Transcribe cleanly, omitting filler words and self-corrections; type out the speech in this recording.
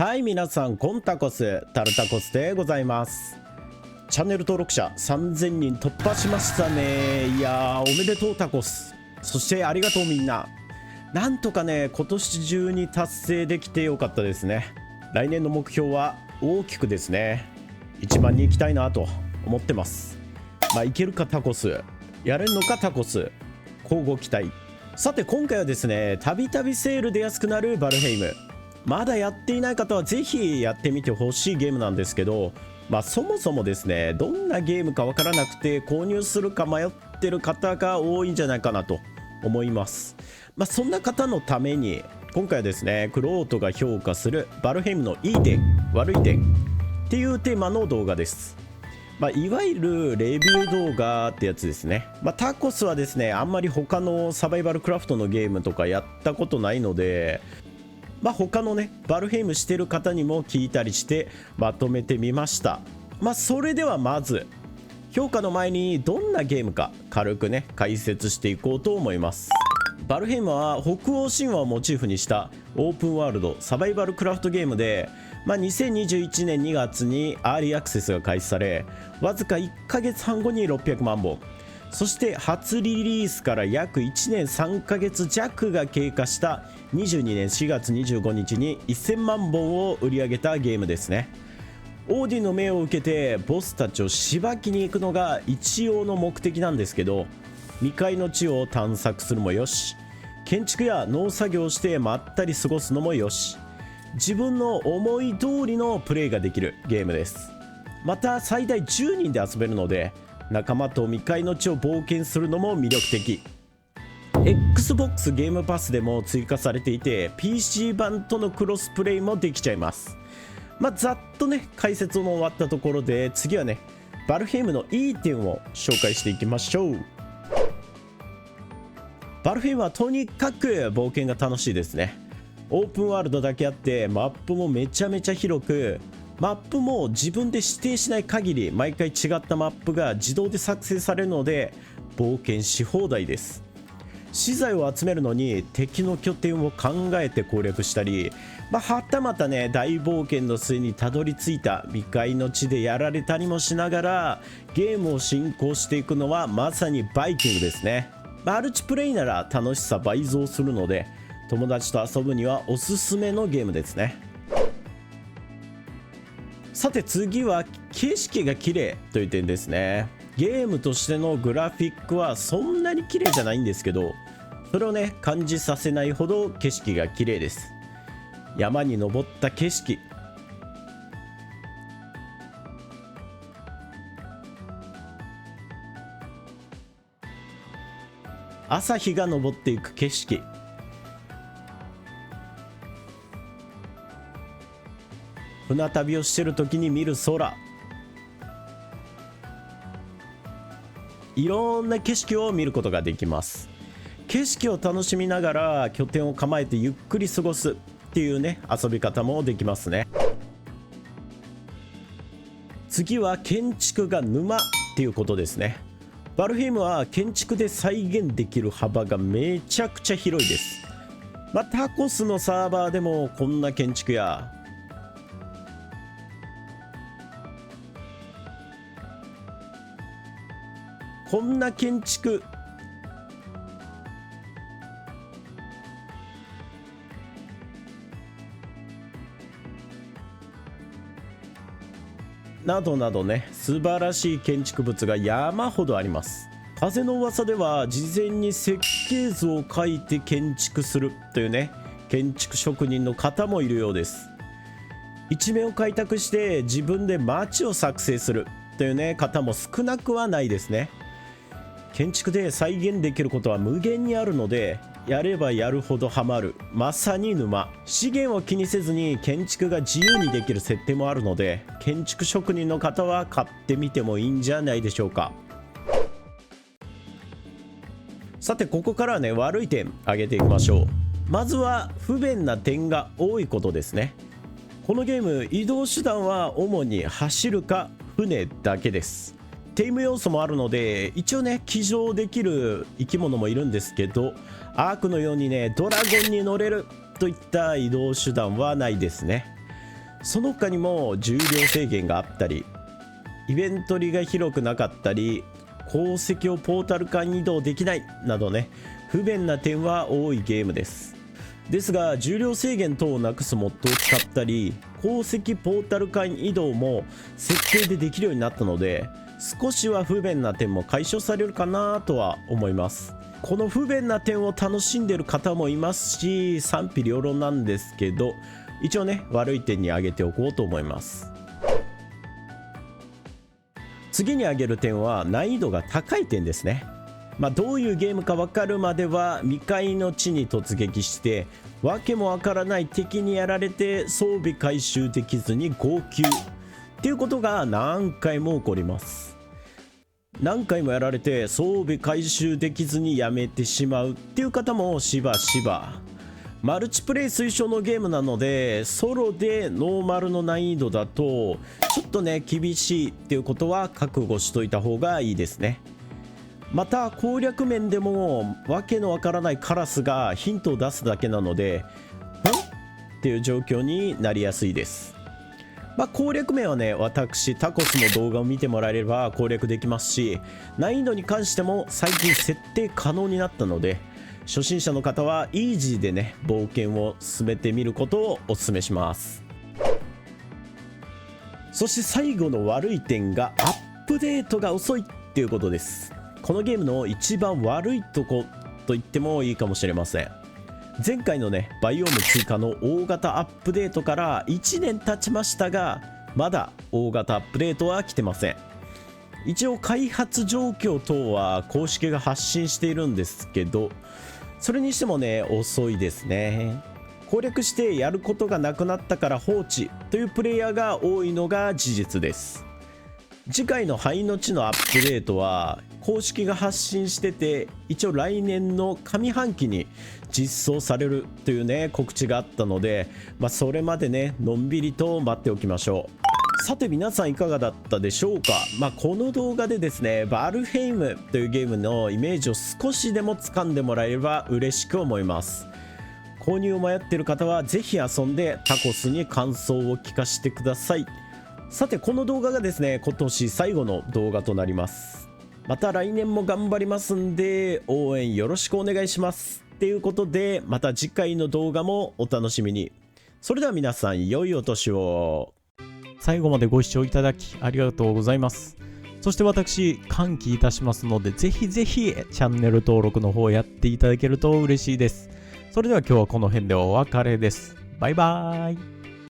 はい、皆さん、コンタコス、タルタコスでございます。チャンネル登録者3000人突破しましたね。いやー、おめでとうタコス。そしてありがとうみんな。なんとかね、今年中に達成できてよかったですね。来年の目標は大きくですね、1万に行きたいなと思ってます。まあ、いけるかタコス、やれんのかタコス、交互期待。さて今回はですね、たびたびセールで安くなるバルヘイム。まだやっていない方はぜひやってみてほしいゲームなんですけど、そもそもですね、どんなゲームかわからなくて購入するか迷ってる方が多いんじゃないかなと思います。そんな方のために今回はですね、クロートが評価するバルヘイムのいい点悪い点っていうテーマの動画です。いわゆるレビュー動画ってやつですね。タコスはですね、あんまり他のサバイバルクラフトのゲームとかやったことないので、他のねバルヘイムしてる方にも聞いたりしてまとめてみました。それではまず評価の前にどんなゲームか軽くね解説していこうと思います。バルヘイムは北欧神話をモチーフにしたオープンワールドサバイバルクラフトゲームで、2021年2月にアーリーアクセスが開始され、わずか1ヶ月半後に600万本、そして初リリースから約1年3ヶ月弱が経過した22年4月25日に1000万本を売り上げたゲームですね。オーディンの命を受けてボスたちをしばきに行くのが一応の目的なんですけど、未開の地を探索するもよし、建築や農作業をしてまったり過ごすのもよし、自分の思い通りのプレイができるゲームです。また最大10人で遊べるので、仲間と未開の地を冒険するのも魅力的。 Xbox ゲームパスでも追加されていて PC 版とのクロスプレイもできちゃいます。ざっとね解説も終わったところで、次はねバルヘイムのいい点を紹介していきましょう。バルヘイムはとにかく冒険が楽しいですね。オープンワールドだけあってマップもめちゃめちゃ広く、マップも自分で指定しない限り毎回違ったマップが自動で作成されるので冒険し放題です。資材を集めるのに敵の拠点を考えて攻略したり、はたまたね大冒険の末にたどり着いた未開の地でやられたりもしながらゲームを進行していくのはまさにバイキングですね。マルチプレイなら楽しさ倍増するので、友達と遊ぶにはおすすめのゲームですね。さて次は景色が綺麗という点ですね。ゲームとしてのグラフィックはそんなに綺麗じゃないんですけど、それをね感じさせないほど景色が綺麗です。山に登った景色、朝日が昇っていく景色、船旅をしてる時に見る空、いろんな景色を見ることができます。景色を楽しみながら拠点を構えてゆっくり過ごすっていうね遊び方もできますね。次は建築が沼っていうことですね。バルヘイムは建築で再現できる幅がめちゃくちゃ広いです。タコスのサーバーでもこんな建築やこんな建築などなどね、素晴らしい建築物が山ほどあります。風の噂では事前に設計図を書いて建築するというね建築職人の方もいるようです。一面を開拓して自分で街を作成するというね方も少なくはないですね。建築で再現できることは無限にあるので、やればやるほどハマる、まさに沼。資源を気にせずに建築が自由にできる設定もあるので、建築職人の方は買ってみてもいいんじゃないでしょうか。さてここからはね悪い点挙げていきましょう。まずは不便な点が多いことですね。このゲーム移動手段は主に走るか船だけです。テーム要素もあるので一応ね騎乗できる生き物もいるんですけど、アークのようにねドラゴンに乗れるといった移動手段はないですね。その他にも重量制限があったり、イベントリが広くなかったり、鉱石をポータル間移動できないなどね、不便な点は多いゲームです。ですが重量制限等をなくすモッドを使ったり、鉱石ポータル間移動も設定でできるようになったので、少しは不便な点も解消されるかなとは思います。この不便な点を楽しんでいる方もいますし、賛否両論なんですけど、一応ね悪い点に挙げておこうと思います。次に挙げる点は難易度が高い点ですね。どういうゲームか分かるまでは未開の地に突撃して、わけもわからない敵にやられて装備回収できずに号泣っていうことが何回も起こります。何回もやられて装備回収できずにやめてしまうっていう方もしばしば。マルチプレイ推奨のゲームなので、ソロでノーマルの難易度だとちょっとね厳しいっていうことは覚悟しといた方がいいですね。また攻略面でもわけのわからないカラスがヒントを出すだけなのでっていう状況になりやすいです。攻略面はね、私タコスの動画を見てもらえれば攻略できますし、難易度に関しても最近設定可能になったので、初心者の方はイージーでね冒険を進めてみることをお勧めします。そして最後の悪い点がアップデートが遅いっていうことです。このゲームの一番悪いとこと言ってもいいかもしれません。前回のねバイオーム追加の大型アップデートから1年経ちましたが、まだ大型アップデートは来てません。一応開発状況等は公式が発信しているんですけど、それにしてもね遅いですね。攻略してやることがなくなったから放置というプレイヤーが多いのが事実です。次回の灰の地のアップデートは公式が発信してて、一応来年の上半期に実装されるというね告知があったので、それまでねのんびりと待っておきましょう。さて皆さんいかがだったでしょうか。この動画でですねバルヘイムというゲームのイメージを少しでも掴んでもらえれば嬉しく思います。購入を迷っている方はぜひ遊んでタコスに感想を聞かせてください。さてこの動画がですね今年最後の動画となります。また来年も頑張りますんで応援よろしくお願いしますっていうことで、また次回の動画もお楽しみに。それでは皆さん良いお年を。最後までご視聴いただきありがとうございます。そして私歓喜いたしますので、ぜひぜひチャンネル登録の方やっていただけると嬉しいです。それでは今日はこの辺でお別れです。バイバーイ。